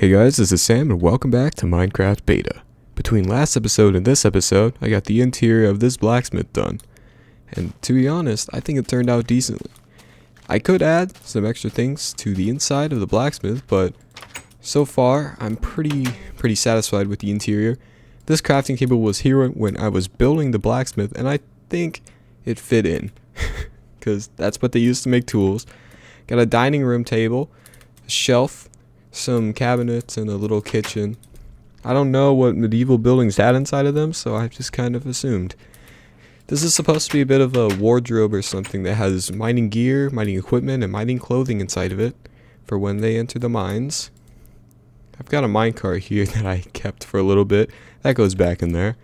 Hey guys, this is Sam and welcome back to Minecraft Beta. Between last episode and this episode, I got the interior of this blacksmith done. And to be honest, I think it turned out decently. I could add some extra things to the inside of the blacksmith, but so far I'm pretty satisfied with the interior. This crafting table was here when I was building the blacksmith, and I think it fit in. Because that's what they used to make tools. Got a dining room table, a shelf, some cabinets, and a little kitchen. I don't know what medieval buildings had inside of them, so I just kind of assumed. This is supposed to be a bit of a wardrobe or something that has mining gear, mining equipment, and mining clothing inside of it for when they enter the mines. I've got a minecart here that I kept for a little bit. That goes back in there.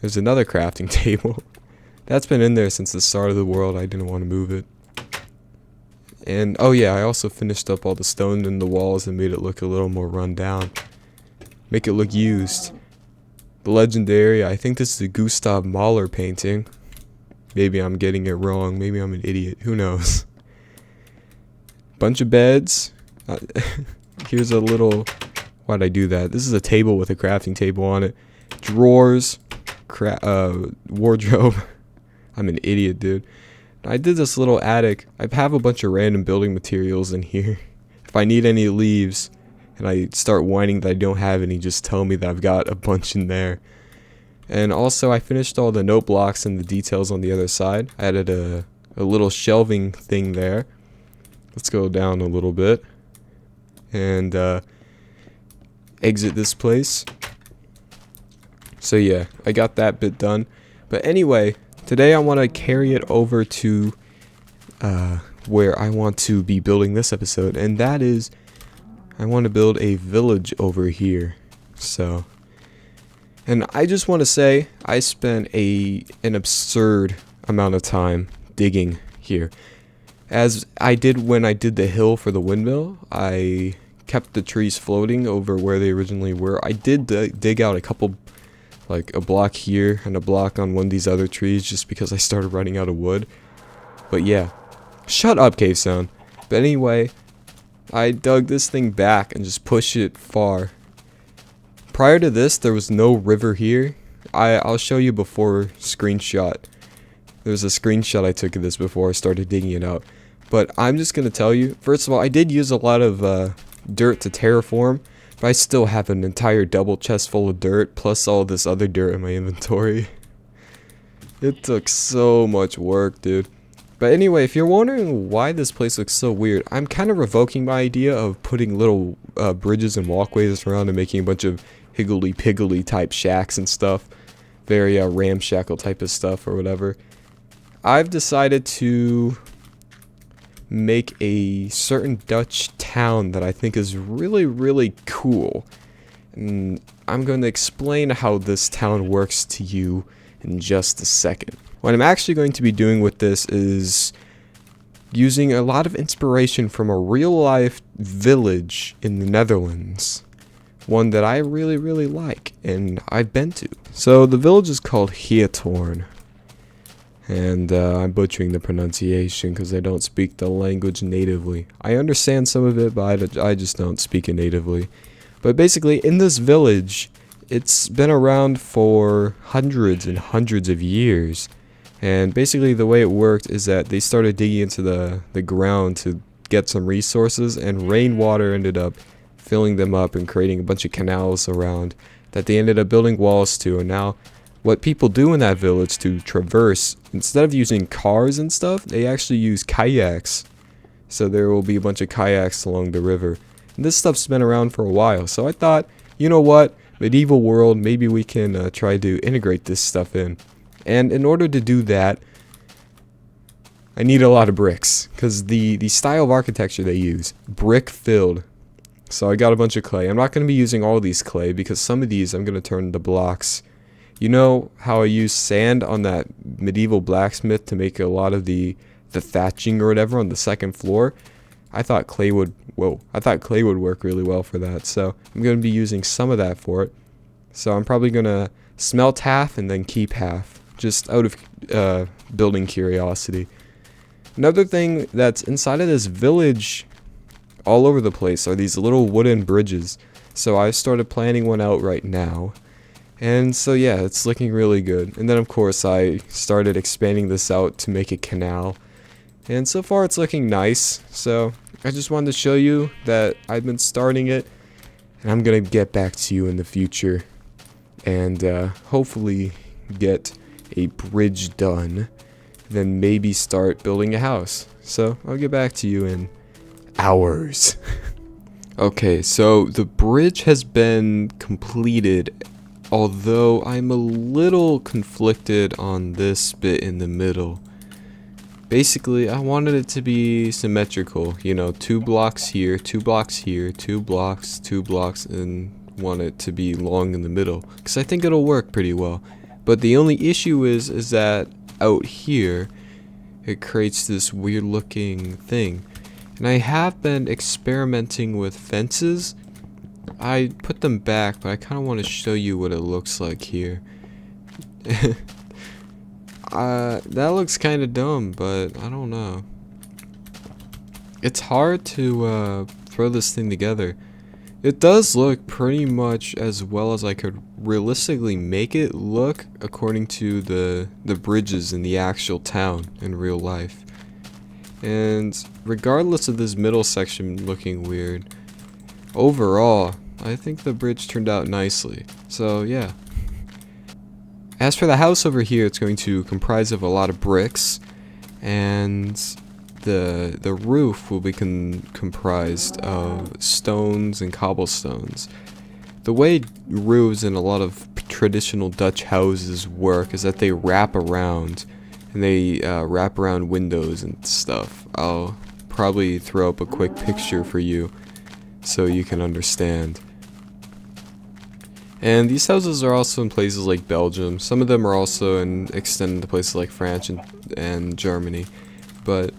There's another crafting table. That's been in there since the start of the world. I didn't want to move it. And, oh yeah, I also finished up all the stone in the walls and made it look a little more run down. Make it look used. The legendary, I think this is a Gustav Mahler painting. Maybe I'm getting it wrong. Maybe I'm an idiot. Who knows? Bunch of beds. Here's a little... Why'd I do that? This is a table with a crafting table on it. Drawers. Wardrobe. I'm an idiot, dude. I did this little attic. I have a bunch of random building materials in here. If I need any leaves and I start whining that I don't have any, just tell me that I've got a bunch in there. And also I finished all the note blocks and the details on the other side. I added a little shelving thing there. Let's go down a little bit and exit this place. So yeah, I got that bit done. But anyway, today I want to carry it over to where I want to be building this episode, and that is I want to build a village over here. So, and I just want to say I spent an absurd amount of time digging here. As I did when I did the hill for the windmill, I kept the trees floating over where they originally were. I did dig out a couple, like a block here and a block on one of these other trees just because I started running out of wood. But yeah, shut up, cave sound. But anyway, I dug this thing back and just pushed it far. Prior to this, there was no river here. I'll show you before screenshot. There's a screenshot I took of this before I started digging it out. But I'm just going to tell you, first of all, I did use a lot of dirt to terraform. But I still have an entire double chest full of dirt, plus all this other dirt in my inventory. It took so much work, dude. But anyway, if you're wondering why this place looks so weird, I'm kind of revoking my idea of putting little bridges and walkways around and making a bunch of higgledy-piggledy type shacks and stuff. Very ramshackle type of stuff or whatever. I've decided to make a certain Dutch town that I think is really cool, and I'm going to explain how this town works to you in just a second. What I'm actually going to be doing with this is using a lot of inspiration from a real life village in the Netherlands, one that I really like and I've been to. So the village is called Heertorn. And I'm butchering the pronunciation because I don't speak the language natively. I understand some of it, but I just don't speak it natively. But basically, in this village, it's been around for hundreds and hundreds of years. And basically, the way it worked is that they started digging into the ground to get some resources, and rainwater ended up filling them up and creating a bunch of canals around that they ended up building walls to. And now, what people do in that village to traverse, instead of using cars and stuff, they actually use kayaks. So there will be a bunch of kayaks along the river. And this stuff's been around for a while. So I thought, you know what, medieval world, maybe we can try to integrate this stuff in. And in order to do that, I need a lot of bricks. Because the style of architecture they use, brick filled. So I got a bunch of clay. I'm not going to be using all these clay because some of these I'm going to turn into blocks. You know how I used sand on that medieval blacksmith to make a lot of the thatching or whatever on the second floor? I thought clay would work really well for that. So I'm going to be using some of that for it. So I'm probably going to smelt half and then keep half, just out of building curiosity. Another thing that's inside of this village all over the place are these little wooden bridges. So I started planning one out right now. And so yeah, it's looking really good. And then of course I started expanding this out to make a canal. And so far it's looking nice. So I just wanted to show you that I've been starting it. And I'm going to get back to you in the future. And hopefully get a bridge done. Then maybe start building a house. So I'll get back to you in hours. Okay, so the bridge has been completed. Although I'm a little conflicted on this bit in the middle. Basically, I wanted it to be symmetrical. You know, 2 blocks here, 2 blocks here, 2 blocks, 2 blocks, and want it to be long in the middle. Because I think it'll work pretty well. But the only issue is that out here, it creates this weird looking thing. And I have been experimenting with fences. I put them back, but I kind of want to show you what it looks like here. That looks kind of dumb, but I don't know. It's hard to throw this thing together. It does look pretty much as well as I could realistically make it look according to the bridges in the actual town in real life. And regardless of this middle section looking weird, overall, I think the bridge turned out nicely. So yeah. As for the house over here, it's going to comprise of a lot of bricks, and the roof will be comprised of stones and cobblestones. The way roofs in a lot of traditional Dutch houses work is that they wrap around, and they wrap around windows and stuff. I'll probably throw up a quick picture for you so you can understand. And these houses are also in places like Belgium. Some of them are also extended to places like France and Germany. But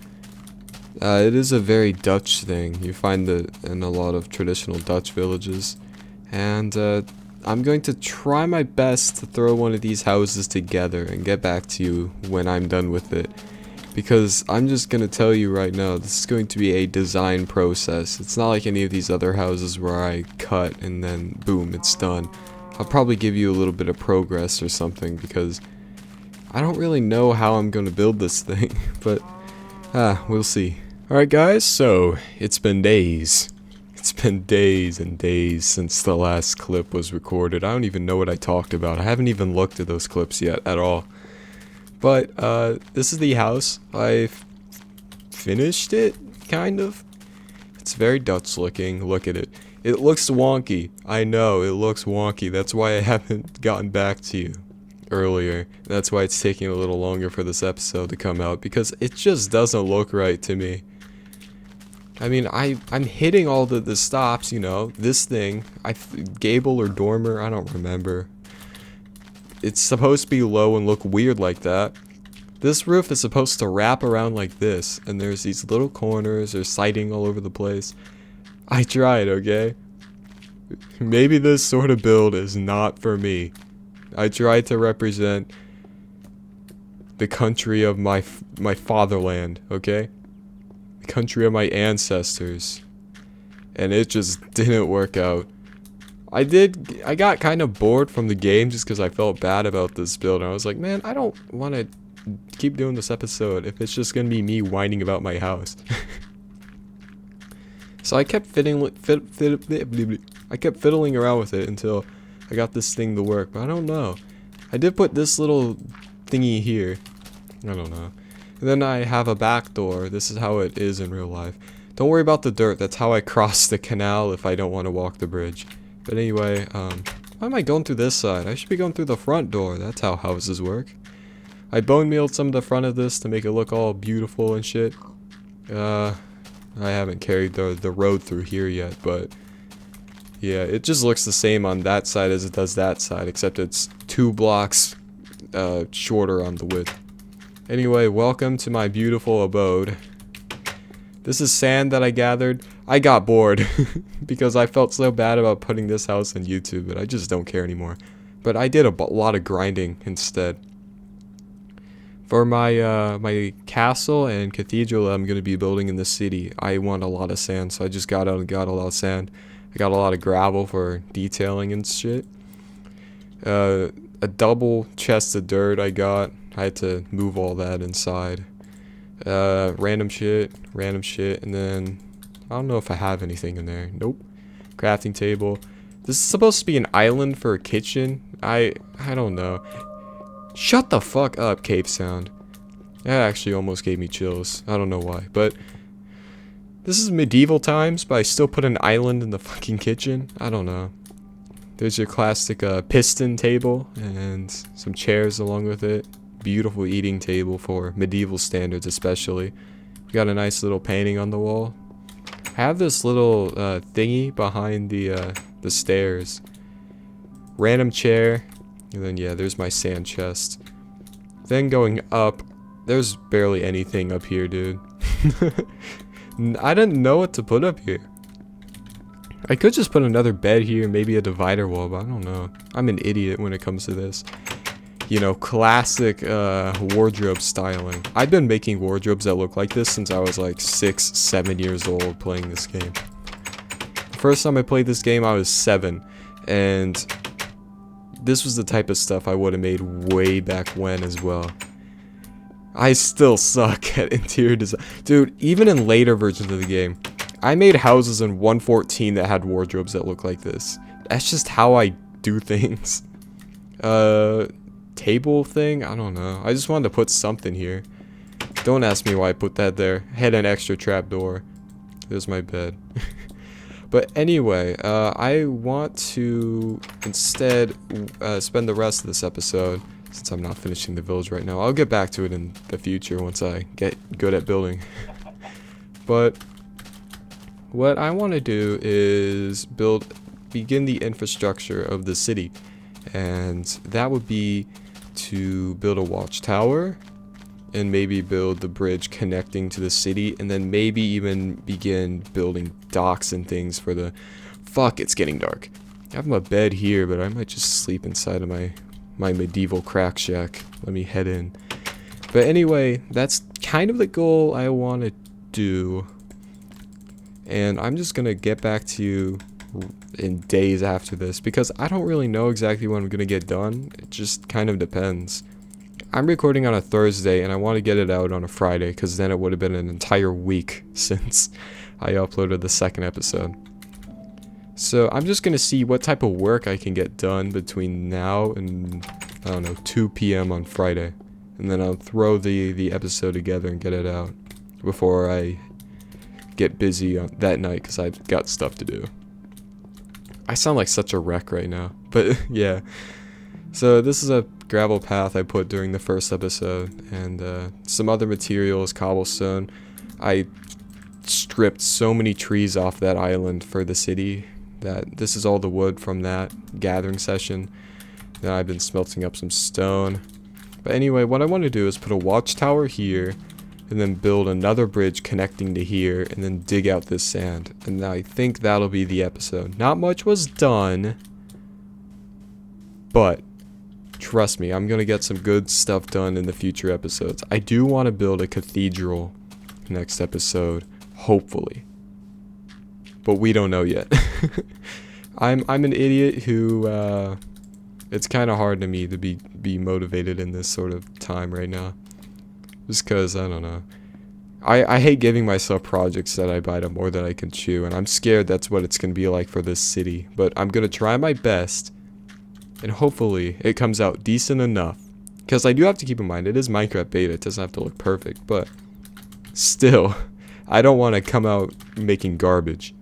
it is a very Dutch thing. You find it in a lot of traditional Dutch villages. And I'm going to try my best to throw one of these houses together and get back to you when I'm done with it. Because I'm just going to tell you right now, this is going to be a design process. It's not like any of these other houses where I cut and then boom, it's done. I'll probably give you a little bit of progress or something because I don't really know how I'm going to build this thing, but we'll see. Alright guys, so it's been days. It's been days and days since the last clip was recorded. I don't even know what I talked about. I haven't even looked at those clips yet at all. But this is the house. I've finished it, kind of. It's very Dutch looking. Look at it. It looks wonky. I know, it looks wonky. That's why I haven't gotten back to you earlier. That's why it's taking a little longer for this episode to come out, because it just doesn't look right to me. I mean, I'm hitting all the stops, you know. This thing, gable or dormer, I don't remember. It's supposed to be low and look weird like that. This roof is supposed to wrap around like this, and there's these little corners, there's siding all over the place. I tried, okay? Maybe this sort of build is not for me. I tried to represent the country of my fatherland, okay? The country of my ancestors. And it just didn't work out. I got kind of bored from the game just because I felt bad about this build. And I was like, man, I don't want to keep doing this episode if it's just going to be me whining about my house. So I kept fiddling around with it until I got this thing to work. But I don't know. I did put this little thingy here. I don't know. And then I have a back door. This is how it is in real life. Don't worry about the dirt. That's how I cross the canal if I don't want to walk the bridge. But anyway, why am I going through this side? I should be going through the front door. That's how houses work. I bone mealed some of the front of this to make it look all beautiful and shit. I haven't carried the road through here yet, but yeah, it just looks the same on that side as it does that side, except it's 2 blocks shorter on the width. Anyway, welcome to my beautiful abode. This is sand that I gathered. I got bored because I felt so bad about putting this house on YouTube, but I just don't care anymore. But I did a lot of grinding instead. For my my castle and cathedral I'm gonna be building in the city, I want a lot of sand, so I just got out and got a lot of sand. I got a lot of gravel for detailing and shit. A double chest of dirt I got. I had to move all that inside. Random shit, and then I don't know if I have anything in there. Nope. Crafting table. This is supposed to be an island for a kitchen. I don't know. Shut the fuck up, cave sound. That actually almost gave me chills. I don't know why, but this is medieval times, but I still put an island in the fucking kitchen. I don't know. There's your classic piston table and some chairs along with it. Beautiful eating table for medieval standards, especially. We got a nice little painting on the wall. I have this little thingy behind the stairs. Random chair. And then, yeah, there's my sand chest. Then going up, there's barely anything up here, dude. I didn't know what to put up here. I could just put another bed here, maybe a divider wall, but I don't know. I'm an idiot when it comes to this. You know, classic wardrobe styling. I've been making wardrobes that look like this since I was like 6, 7 years old playing this game. The first time I played this game, I was 7, and this was the type of stuff I would have made way back when as well. I still suck at interior design. Dude, even in later versions of the game, I made houses in 1.14 that had wardrobes that look like this. That's just how I do things. Table thing? I don't know. I just wanted to put something here. Don't ask me why I put that there. I had an extra trapdoor. There's my bed. But anyway, I want to instead spend the rest of this episode, since I'm not finishing the village right now. I'll get back to it in the future once I get good at building. But what I want to do is begin the infrastructure of the city. And that would be to build a watchtower, and maybe build the bridge connecting to the city, and then maybe even begin building docks and things for the... Fuck, it's getting dark. I have my bed here, but I might just sleep inside of my medieval crack shack. Let me head in. But anyway, that's kind of the goal I want to do. And I'm just going to get back to you in days after this, because I don't really know exactly when I'm going to get done. It just kind of depends. I'm recording on a Thursday, and I want to get it out on a Friday, because then it would have been an entire week since I uploaded the second episode. So I'm just going to see what type of work I can get done between now and, I don't know, 2 p.m. on Friday. And then I'll throw the episode together and get it out before I get busy that night, because I've got stuff to do. I sound like such a wreck right now, but yeah. So this is a gravel path I put during the first episode, and some other materials, cobblestone. I stripped so many trees off that island for the city that this is all the wood from that gathering session. Then I've been smelting up some stone. But anyway, what I want to do is put a watchtower here, and then build another bridge connecting to here, and then dig out this sand. And I think that'll be the episode. Not much was done, but trust me, I'm gonna get some good stuff done in the future episodes. I do want to build a cathedral next episode, hopefully, but we don't know yet. I'm an idiot who it's kind of hard to me to be motivated in this sort of time right now. Just because, I don't know. I hate giving myself projects that I bite up more than I can chew, and I'm scared that's what it's going to be like for this city. But I'm going to try my best, and hopefully it comes out decent enough. Because I do have to keep in mind, it is Minecraft beta, it doesn't have to look perfect, but still, I don't want to come out making garbage.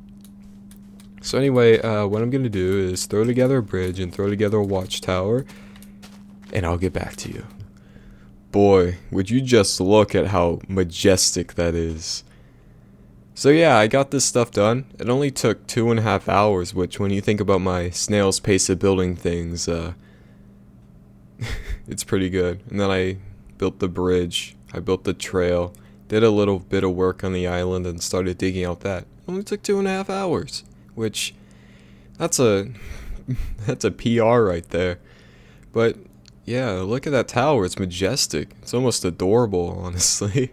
So anyway, what I'm going to do is throw together a bridge and throw together a watchtower, and I'll get back to you. Boy, would you just look at how majestic that is. So yeah, I got this stuff done. It only took 2.5 hours, which when you think about my snail's pace of building things, it's pretty good. And then I built the bridge, I built the trail, did a little bit of work on the island, and started digging out that. It only took 2.5 hours, which, that's a PR right there. But Yeah, look at that tower. It's majestic. It's almost adorable, honestly.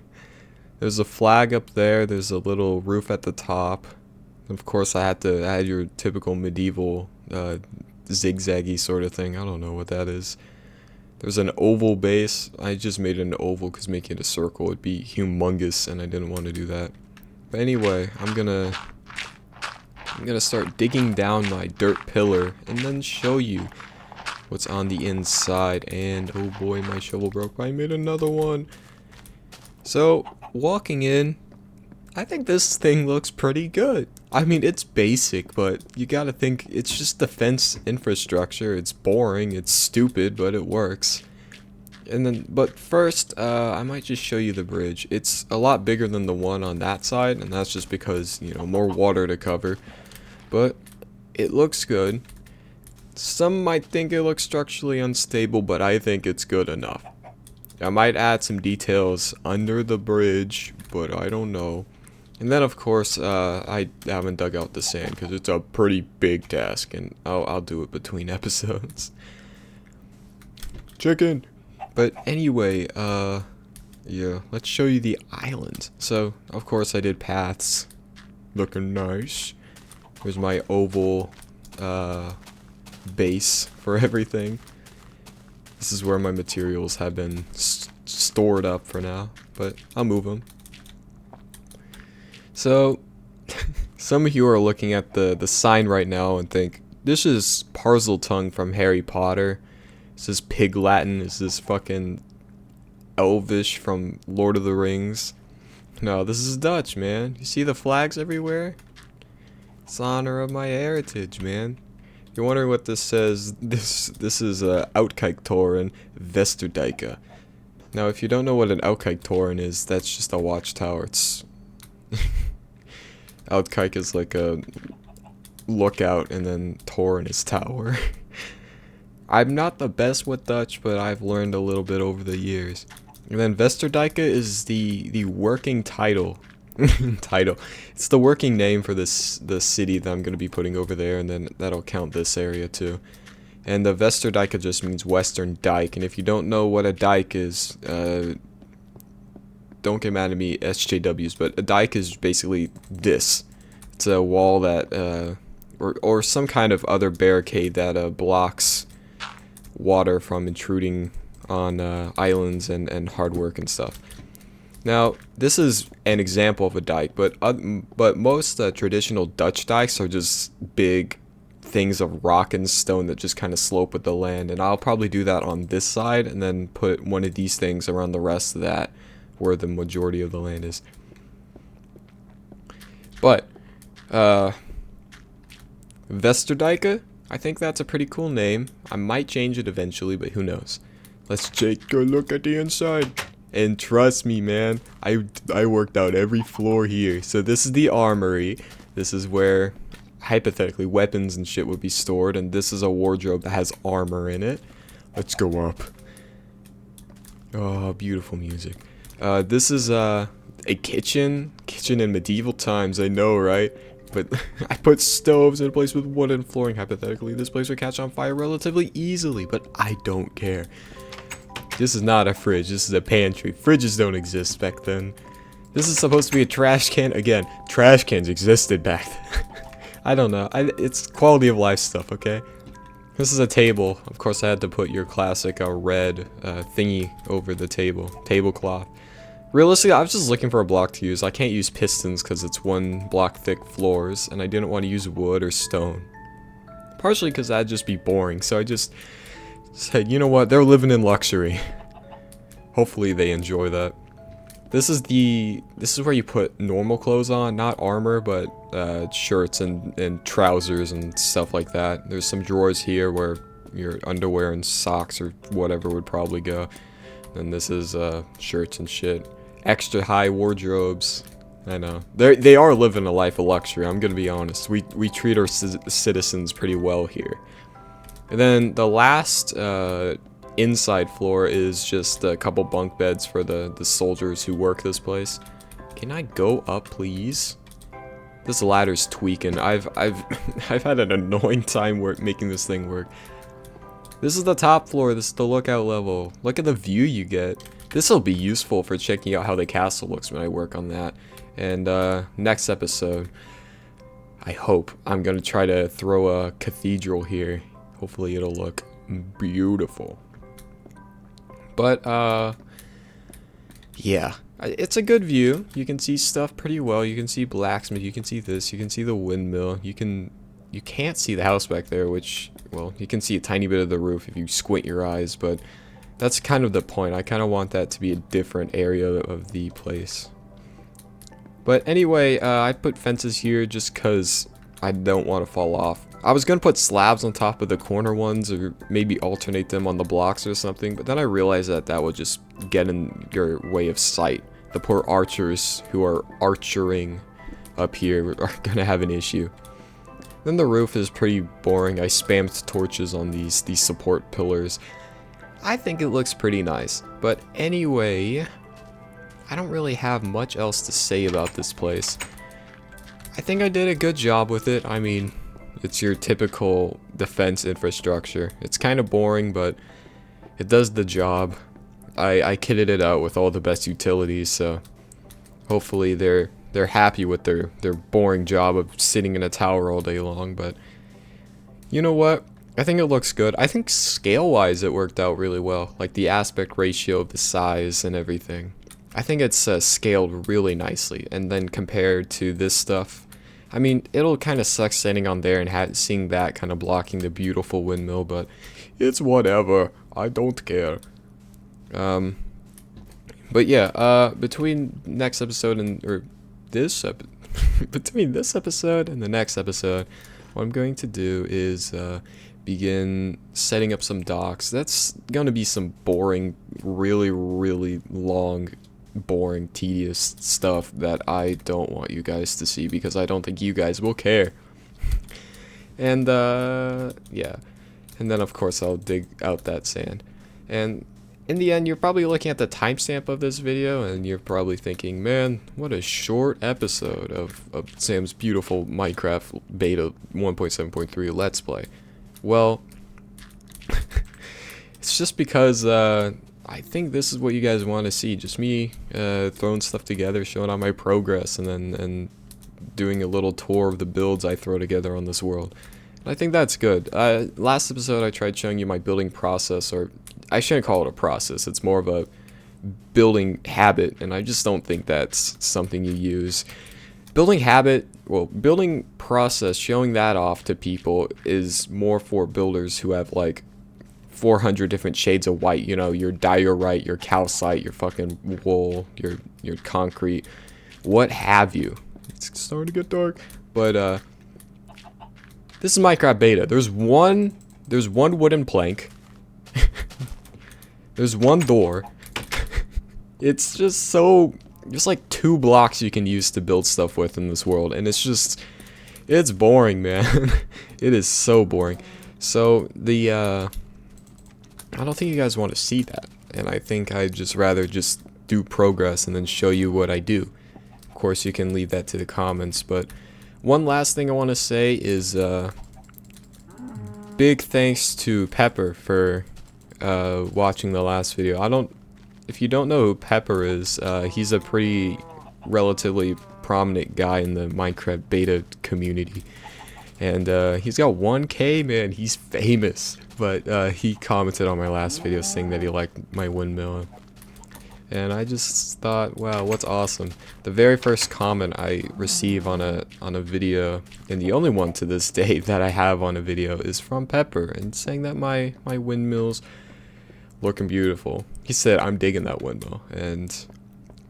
There's a flag up there. There's a little roof at the top. Of course, I had your typical medieval zigzaggy sort of thing. I don't know what that is. There's an oval base. I just made it an oval because making it a circle would be humongous, and I didn't want to do that. But anyway, I'm gonna start digging down my dirt pillar and then show you what's on the inside. And oh boy, my shovel broke. I made another one. So walking in, I think this thing looks pretty good. I mean, it's basic, but you gotta think it's just defense infrastructure. It's boring, it's stupid, but it works. And then, but first, I might just show you the bridge. It's a lot bigger than the one on that side, and that's just because, you know, more water to cover. But it looks good. Some might think it looks structurally unstable, but I think it's good enough. I might add some details under the bridge, but I don't know. And then, of course, I haven't dug out the sand because it's a pretty big task, and I'll do it between episodes. Chicken! But anyway, yeah, let's show you the island. So, of course, I did paths. Looking nice. Here's my oval base for everything. This is where my materials have been stored up for now, but I'll move them. So, some of you are looking at the sign right now and think, this is Parseltongue from Harry Potter. This is Pig Latin. This is fucking Elvish from Lord of the Rings. No, this is Dutch, man. You see the flags everywhere? It's honor of my heritage, man. If you're wondering what this says, this is Uitkijktoren Westerdijke. Now, if you don't know what an Uitkijktoren is, that's just a watchtower. It's Uitkijk is like a lookout, and then toren is tower. I'm not the best with Dutch, but I've learned a little bit over the years. And then Westerdijke is the working title. It's the working name for the city that I'm going to be putting over there, and then that'll count this area too. And the Westerdijke just means western dike, and if you don't know what a dike is, don't get mad at me, SJWs, but a dike is basically this. It's a wall that, or some kind of other barricade that blocks water from intruding on islands and hard work and stuff. Now, this is an example of a dike, but most traditional Dutch dikes are just big things of rock and stone that just kind of slope with the land, and I'll probably do that on this side and then put one of these things around the rest of that where the majority of the land is. But Westerdijke, I think that's a pretty cool name. I might change it eventually, but who knows. Let's take a look at the inside. And trust me, man, I worked out every floor here. So this is the armory. This is where, hypothetically, weapons and shit would be stored. And this is a wardrobe that has armor in it. Let's go up. Oh, beautiful music. This is a kitchen. Kitchen in medieval times, I know, right? But I put stoves in a place with wooden flooring. Hypothetically, this place would catch on fire relatively easily, but I don't care. This is not a fridge, this is a pantry. Fridges don't exist back then. This is supposed to be a trash can. Again, trash cans existed back then. I don't know. It's quality of life stuff, okay? This is a table. Of course, I had to put your classic red thingy over the table. Tablecloth. Realistically, I was just looking for a block to use. I can't use pistons because it's 1 block thick floors, and I didn't want to use wood or stone. Partially because that'd just be boring, so I just said, you know what, they're living in luxury. Hopefully they enjoy that. This is where you put normal clothes on, not armor, but shirts and trousers and stuff like that. There's some drawers here where your underwear and socks or whatever would probably go. And this is shirts and shit. Extra high wardrobes. I know. They are living a life of luxury, I'm gonna be honest. We treat our citizens pretty well here. And then the last inside floor is just a couple bunk beds for the soldiers who work this place. Can I go up, please? This ladder's tweaking. I've had an annoying time making this thing work. This is the top floor. This is the lookout level. Look at the view you get. This will be useful for checking out how the castle looks when I work on that. And next episode, I hope I'm gonna try to throw a cathedral here. Hopefully it'll look beautiful. But yeah, it's a good view. You can see stuff pretty well. You can see Blacksmith. You can see this. You can see the windmill. You can't see the house back there, which, well, you can see a tiny bit of the roof if you squint your eyes, but that's kind of the point. I kind of want that to be a different area of the place. But anyway, I put fences here just because I don't want to fall off. I was going to put slabs on top of the corner ones or maybe alternate them on the blocks or something, but then I realized that that would just get in your way of sight. The poor archers who are archering up here are going to have an issue. Then the roof is pretty boring. I spammed torches on these support pillars. I think it looks pretty nice. But anyway, I don't really have much else to say about this place. I think I did a good job with it. I mean, it's your typical defense infrastructure. It's kind of boring, but it does the job. I kitted it out with all the best utilities, so hopefully they're happy with their boring job of sitting in a tower all day long. But you know what? I think it looks good. I think scale-wise it worked out really well. Like the aspect ratio of the size and everything. I think it's scaled really nicely. And then compared to this stuff, I mean, it'll kind of suck standing on there and seeing that kind of blocking the beautiful windmill, but it's whatever. I don't care. But yeah, between next episode and between this episode and the next episode, what I'm going to do is begin setting up some docks. That's gonna be some boring, really long, boring, tedious stuff that I don't want you guys to see because I don't think you guys will care. And yeah, and then of course I'll dig out that sand. And in the end, you're probably looking at the timestamp of this video and you're probably thinking, man, what a short episode of Sam's beautiful Minecraft beta 1.7.3 Let's Play. Well, it's just because I think this is what you guys want to see. Just me throwing stuff together, showing out my progress, and then doing a little tour of the builds I throw together on this world. And I think that's good. Last episode I tried showing you my building process, or I shouldn't call it a process. It's more of a building habit, and I just don't think that's something you use. Building habit, well, building process, showing that off to people is more for builders who have like 400 different shades of white. You know, your diorite, your calcite, your fucking wool, your concrete, what have you. It's starting to get dark, but this is Minecraft beta. There's one wooden plank. There's one door. It's just like 2 blocks you can use to build stuff with in this world, and it's boring, man. It is so boring. So I don't think you guys want to see that, and I think I'd just rather just do progress and then show you what I do. Of course, you can leave that to the comments, but one last thing I want to say is big thanks to Pepper for watching the last video. If you don't know who Pepper is, he's a pretty relatively prominent guy in the Minecraft beta community, and he's got 1K, man. He's famous. But he commented on my last video saying that he liked my windmill, and I just thought, wow, what's awesome. The very first comment I receive on a video, and the only one to this day that I have on a video, is from Pepper, and saying that my windmills looking beautiful. He said, I'm digging that windmill, and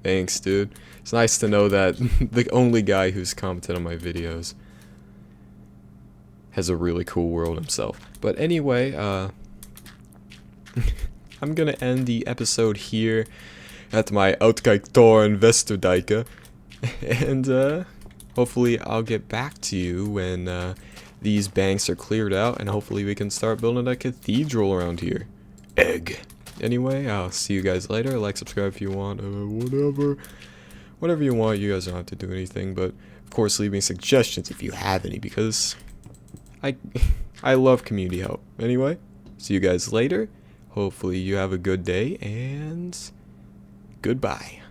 thanks, dude. It's nice to know that the only guy who's commented on my videos has a really cool world himself. But anyway, I'm gonna end the episode here at my Uitkijk Toren Westerdijken, and hopefully I'll get back to you when these banks are cleared out, and hopefully we can start building a cathedral around here. Egg. Anyway, I'll see you guys later. Like, subscribe if you want, whatever you want. You guys don't have to do anything, but of course leave me suggestions if you have any, because I love community help. Anyway, See you guys later. Hopefully you have a good day, and goodbye.